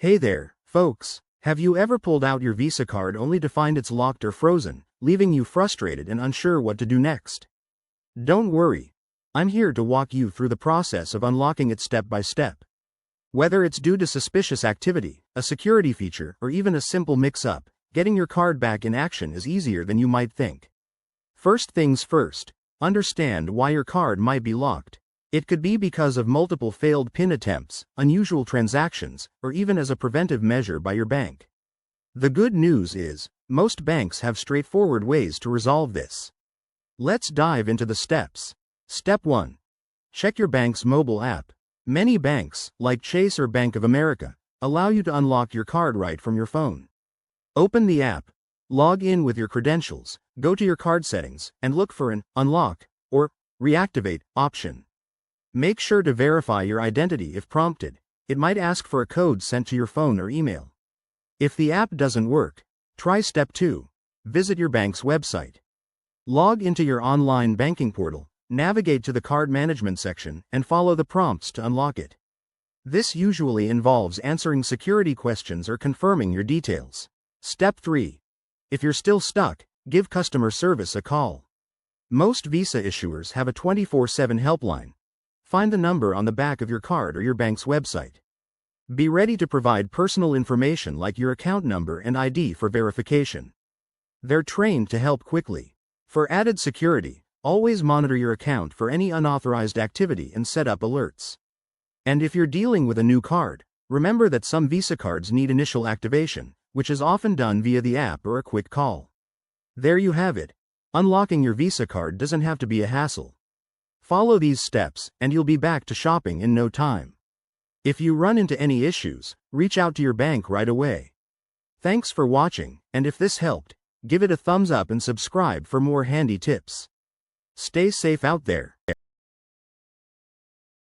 Hey there, folks. Have you ever pulled out your Visa card only to find it's locked or frozen, leaving you frustrated and unsure what to do next? Don't worry. I'm here to walk you through the process of unlocking it step by step. Whether it's due to suspicious activity, a security feature, or even a simple mix-up, getting your card back in action is easier than you might think. First things first, understand why your card might be locked. It could be because of multiple failed PIN attempts, unusual transactions, or even as a preventive measure by your bank. The good news is, most banks have straightforward ways to resolve this. Let's dive into the steps. Step 1. Check your bank's mobile app. Many banks, like Chase or Bank of America, allow you to unlock your card right from your phone. Open the app, log in with your credentials, go to your card settings, and look for an Unlock or Reactivate option. Make sure to verify your identity if prompted. It might ask for a code sent to your phone or email. If the app doesn't work, try Step 2. Visit your bank's website. Log into your online banking portal, navigate to the card management section, and follow the prompts to unlock it. This usually involves answering security questions or confirming your details. Step 3. If you're still stuck, give customer service a call. Most Visa issuers have a 24/7 helpline. Find the number on the back of your card or your bank's website. Be ready to provide personal information like your account number and ID for verification. They're trained to help quickly. For added security, always monitor your account for any unauthorized activity and set up alerts. And if you're dealing with a new card, remember that some Visa cards need initial activation, which is often done via the app or a quick call. There you have it. Unlocking your Visa card doesn't have to be a hassle. Follow these steps, and you'll be back to shopping in no time. If you run into any issues, reach out to your bank right away. Thanks for watching, and if this helped, give it a thumbs up and subscribe for more handy tips. Stay safe out there.